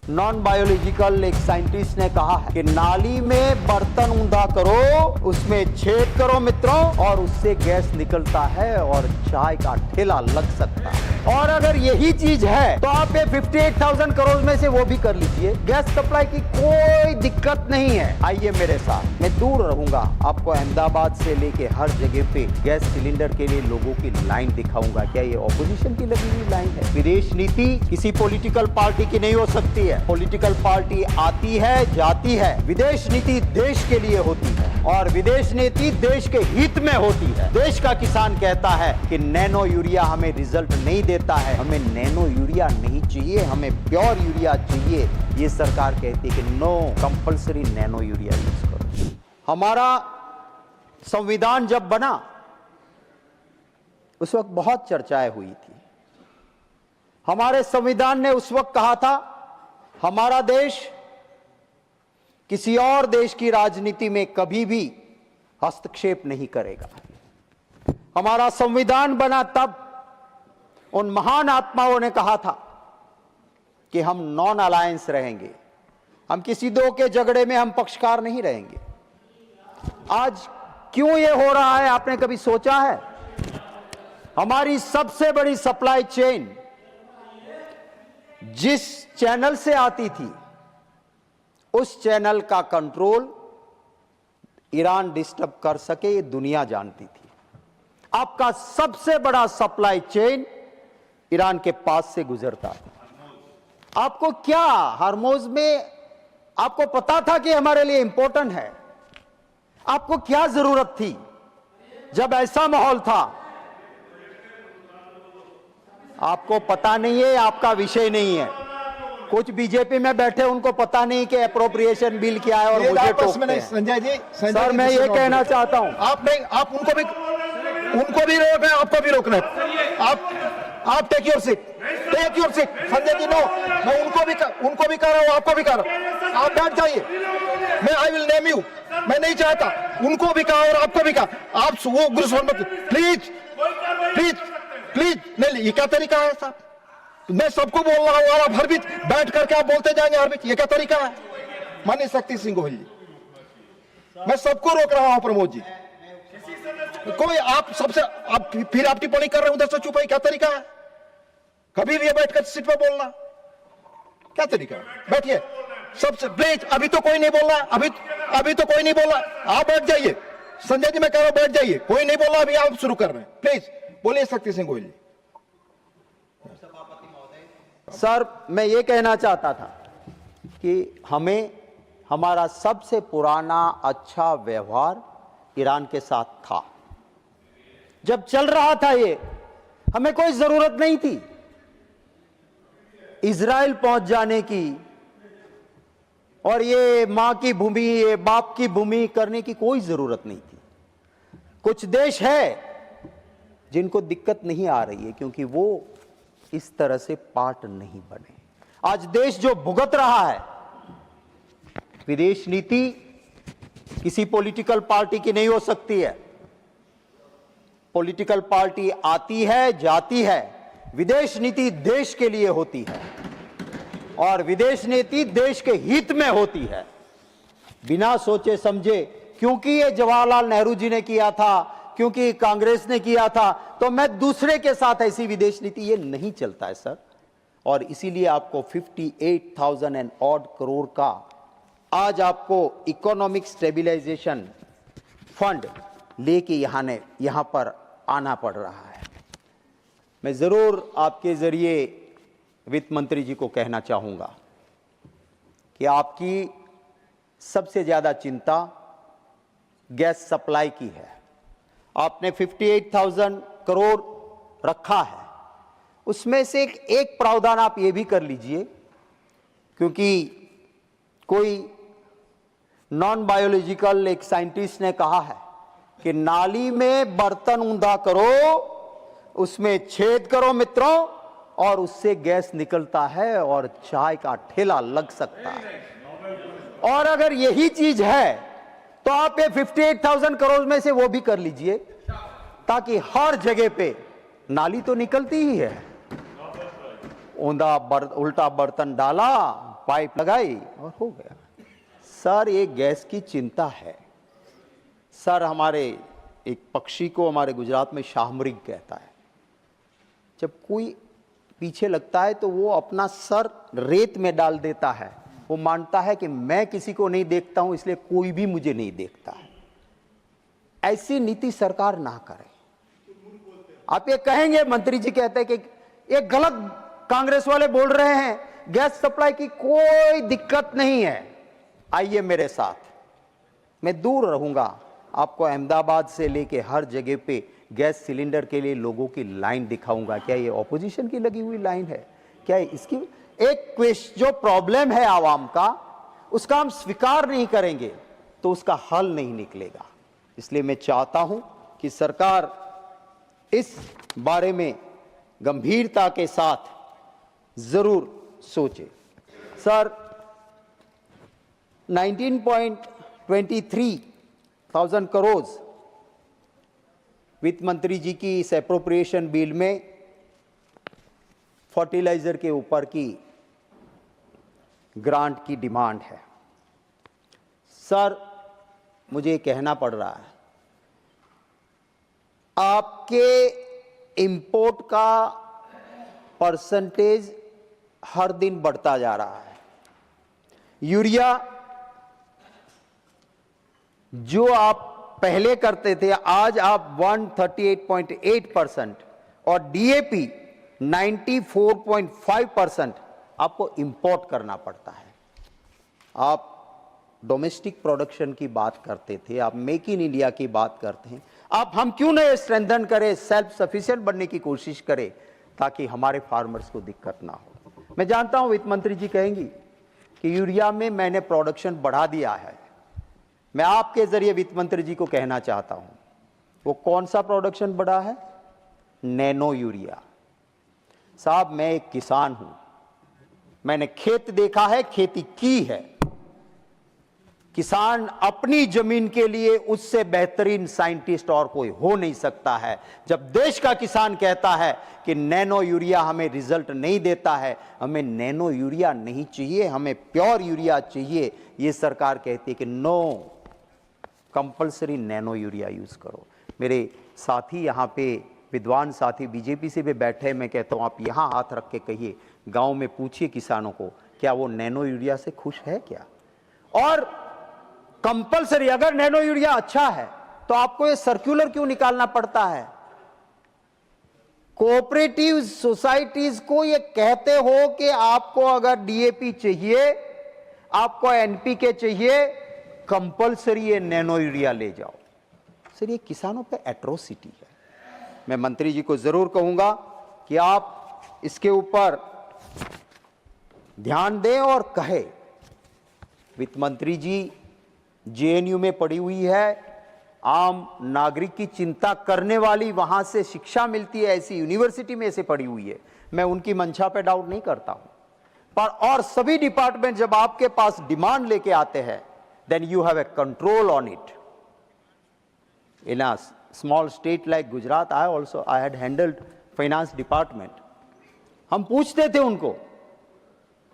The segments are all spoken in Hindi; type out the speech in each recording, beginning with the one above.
नॉन बायोलॉजिकल एक साइंटिस्ट ने कहा है कि नाली में बर्तन ऊंधा करो, उसमें छेद करो मित्रों, और उससे गैस निकलता है और चाय का ठेला लग सकता है। और अगर यही चीज है तो आप ये 58,000 करोड़ में से वो भी कर लीजिए। गैस सप्लाई की कोई दिक्कत नहीं है। आइए मेरे साथ, मैं दूर रहूंगा, आपको अहमदाबाद से लेके हर जगह पे गैस सिलेंडर के लिए लोगों की लाइन दिखाऊंगा। क्या ये ऑपोजिशन की लगी हुई लाइन है? विदेश नीति किसी पॉलिटिकल पार्टी की नहीं हो सकती है। पॉलिटिकल पार्टी आती है, जाती है। विदेश नीति देश के लिए होती है और विदेश नीति देश के हित में होती है। देश का किसान कहता है कि नैनो यूरिया हमें रिजल्ट नहीं देता है, हमें नैनो यूरिया नहीं चाहिए, हमें प्योर यूरिया चाहिए। ये सरकार कहती है कि no, compulsory nano urea use करो। हमारा संविधान जब बना उस वक्त बहुत चर्चाएं हुई थी। हमारे संविधान ने उस वक्त कहा था हमारा देश किसी और देश की राजनीति में कभी भी हस्तक्षेप नहीं करेगा। हमारा संविधान बना तब उन महान आत्माओं ने कहा था कि हम नॉन अलायंस रहेंगे, हम किसी दो के झगड़े में हम पक्षकार नहीं रहेंगे। आज क्यों ये हो रहा है, आपने कभी सोचा है? हमारी सबसे बड़ी सप्लाई चेन जिस चैनल से आती थी उस चैनल का कंट्रोल ईरान डिस्टर्ब कर सके ये दुनिया जानती थी। आपका सबसे बड़ा सप्लाई चेन ईरान के पास से गुजरता था। आपको क्या हरमोज में आपको पता था कि हमारे लिए इंपॉर्टेंट है? आपको क्या जरूरत थी जब ऐसा माहौल था? आपको पता नहीं है, आपका विषय नहीं है। कुछ बीजेपी में बैठे उनको पता नहीं कि अप्रोप्रिएशन बिल क्या है और मुझे टोकते हैं। संजय जी, सर मैं ये कहना चाहता हूं, आप नहीं, आप उनको भी रोक रहे हैं, आपको भी रोक रहे हैं। आप take your seat, Sanjay ji. No, मैं उनको भी कर रहा हूं, आपको भी कर रहा हूं। आप बैठ जाइए, मैं आई विल नेम यू। मैं नहीं चाहता, उनको भी कहा और आपको भी कहा। आप वो उग्र स्वर मत, प्लीज प्लीज प्लीज। नहीं, ये क्या तरीका है साहब? मैं सबको बोल रहा हूं और आप हर बीच बैठ करके आप बोलते जाएंगे हर बीच, ये क्या तरीका है? माननीय शक्ति सिंह गोहिल जी, मैं सबको रोक रहा हूं। प्रमोद जी, कोई आप सबसे आप फिर आप टिप्पणी कर रहे हो, उधर से चुप है, क्या तरीका है? कभी भी बैठकर सीट पर बोलना क्या तरीका है? बैठिए सबसे, प्लीज। अभी तो कोई नहीं बोल रहा, अभी तो कोई नहीं बोल रहा। आप बैठ जाइए। संजय जी मैं कह रहा हूं बैठ जाइए, कोई नहीं बोल रहा, अभी आप शुरू कर रहे हैं। प्लीज बोलिए शक्ति सिंह गोहिल जी। सर मैं ये कहना चाहता था कि हमें हमारा सबसे पुराना अच्छा व्यवहार ईरान के साथ था। जब चल रहा था ये, हमें कोई जरूरत नहीं थी इजराइल पहुंच जाने की और ये मां की भूमि, ये बाप की भूमि करने की कोई जरूरत नहीं थी। कुछ देश है जिनको दिक्कत नहीं आ रही है क्योंकि वो इस तरह से पार्ट नहीं बने। आज देश जो भुगत रहा है, विदेश नीति किसी पॉलिटिकल पार्टी की नहीं हो सकती है। पॉलिटिकल पार्टी आती है, जाती है। विदेश नीति देश के लिए होती है और विदेश नीति देश के हित में होती है, बिना सोचे समझे। क्योंकि ये जवाहरलाल नेहरू जी ने किया था, क्योंकि कांग्रेस ने किया था, तो मैं दूसरे के साथ ऐसी विदेश नीति, ये नहीं चलता है सर। और इसीलिए आपको 58,000 एंड ऑड करोड़ का आज आपको इकोनॉमिक स्टेबलाइजेशन फंड लेके यहां पर आना पड़ रहा है। मैं जरूर आपके जरिए वित्त मंत्री जी को कहना चाहूंगा कि आपकी सबसे ज्यादा चिंता गैस सप्लाई की है। आपने 58,000 करोड़ रखा है, उसमें से एक प्रावधान आप ये भी कर लीजिए, क्योंकि कोई नॉन बायोलॉजिकल एक साइंटिस्ट ने कहा है कि नाली में बर्तन ऊंधा करो, उसमें छेद करो मित्रों, और उससे गैस निकलता है और चाय का ठेला लग सकता है। और अगर यही चीज है तो आप ये 58,000 करोड़ में से वो भी कर लीजिए, ताकि हर जगह पे नाली तो निकलती ही है। उल्टा बर्तन डाला, पाइप लगाई और हो गया। सर ये गैस की चिंता है। सर हमारे एक पक्षी को हमारे गुजरात में शाहमृग कहता है। जब कोई पीछे लगता है तो वो अपना सर रेत में डाल देता है। वो मानता है कि मैं किसी को नहीं देखता हूं इसलिए कोई भी मुझे नहीं देखता है। ऐसी नीति सरकार ना करे। आप ये कहेंगे, मंत्री जी कहते हैं कि ये गलत कांग्रेस वाले बोल रहे हैं, गैस सप्लाई की कोई दिक्कत नहीं है। आइए मेरे साथ, मैं दूर रहूंगा, आपको अहमदाबाद से लेके हर जगह पे गैस सिलेंडर के लिए लोगों की लाइन दिखाऊंगा। क्या ये ऑपोजिशन की लगी हुई लाइन है? क्या इसकी एक क्वेश्चन जो प्रॉब्लम है आवाम का, उसका हम स्वीकार नहीं करेंगे तो उसका हल नहीं निकलेगा। इसलिए मैं चाहता हूं कि सरकार इस बारे में गंभीरता के साथ जरूर सोचे। सर 19.23 करोड़ वित्त मंत्री जी की इस एप्रोप्रिएशन बिल में फर्टिलाइजर के ऊपर की ग्रांट की डिमांड है। सर मुझे कहना पड़ रहा है, आपके इंपोर्ट का परसेंटेज हर दिन बढ़ता जा रहा है। यूरिया जो आप पहले करते थे, आज आप 138.8% और डीएपी 94.5% आपको इंपोर्ट करना पड़ता है। आप डोमेस्टिक प्रोडक्शन की बात करते थे, आप मेक इन इंडिया की बात करते हैं। आप हम क्यों नहीं स्ट्रेंथन करें, सेल्फ सफिशिएंट बनने की कोशिश करें ताकि हमारे फार्मर्स को दिक्कत ना हो। मैं जानता हूं वित्त मंत्री जी कहेंगी कि यूरिया में मैंने प्रोडक्शन बढ़ा दिया है। मैं आपके जरिए वित्त मंत्री जी को कहना चाहता हूं, वो कौन सा प्रोडक्शन बढ़ा है? Nano urea. साहब मैं एक किसान हूं, मैंने खेत देखा है, खेती की है। किसान अपनी जमीन के लिए उससे बेहतरीन साइंटिस्ट और कोई हो नहीं सकता है। जब देश का किसान कहता है कि नैनो यूरिया हमें रिजल्ट नहीं देता है, हमें नैनो यूरिया नहीं चाहिए, हमें प्योर यूरिया चाहिए, ये सरकार कहती है कि no, compulsory nano urea use करो। मेरे साथी यहाँ पे विद्वान साथी बीजेपी से भी बैठे, मैं कहता हूँ आप यहाँ हाथ रख के कहिए, गांव में पूछिए किसानों को, क्या वो नैनो यूरिया से खुश है क्या? और कंपलसरी अगर नैनो यूरिया अच्छा है तो आपको ये सर्कुलर क्यों निकालना पड़ता है? कोऑपरेटिव सोसाइटीज को ये कहते हो कि आपको अगर डीएपी चाहिए, आपको एनपीके चाहिए, कंपलसरी ये नैनो यूरिया ले जाओ। सर ये किसानों पे एट्रोसिटी है। मैं मंत्री जी को जरूर कहूंगा कि आप इसके ऊपर ध्यान दें और कहे। वित्त मंत्री जी जेएनयू में पड़ी हुई है, आम नागरिक की चिंता करने वाली, वहां से शिक्षा मिलती है, ऐसी यूनिवर्सिटी में से पड़ी हुई है। मैं उनकी मंशा पे डाउट नहीं करता हूं, पर और सभी डिपार्टमेंट जब आपके पास डिमांड लेके आते हैं, then you have a control on it. In a small state like Gujarat, I had handled finance department. हम पूछते थे उनको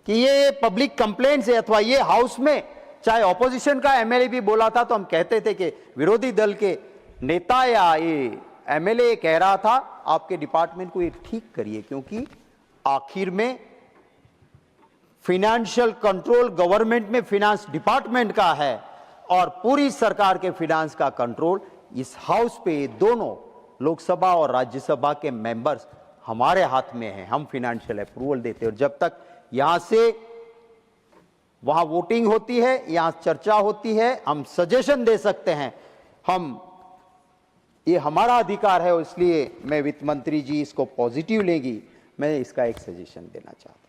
कि ये पब्लिक कंप्लेंट्स है, अथवा ये हाउस में चाहे ऑपोजिशन का एमएलए भी बोला था तो हम कहते थे कि विरोधी दल के नेता या ये एमएलए कह रहा था, आपके डिपार्टमेंट को ये ठीक करिए, क्योंकि आखिर में फाइनेंशियल कंट्रोल गवर्नमेंट में फाइनेंस डिपार्टमेंट का है और पूरी सरकार के फाइनेंस का कंट्रोल इस हाउस पे, दोनों लोकसभा और राज्यसभा के मेंबर्स हमारे हाथ में है। हम फाइनेंशियल अप्रूवल देते हैं और जब तक यहां से वहां वोटिंग होती है, यहां चर्चा होती है, हम सजेशन दे सकते हैं, ये हमारा अधिकार है। इसलिए मैं वित्त मंत्री जी इसको पॉजिटिव लेंगी, मैं इसका एक सजेशन देना चाहता हूं।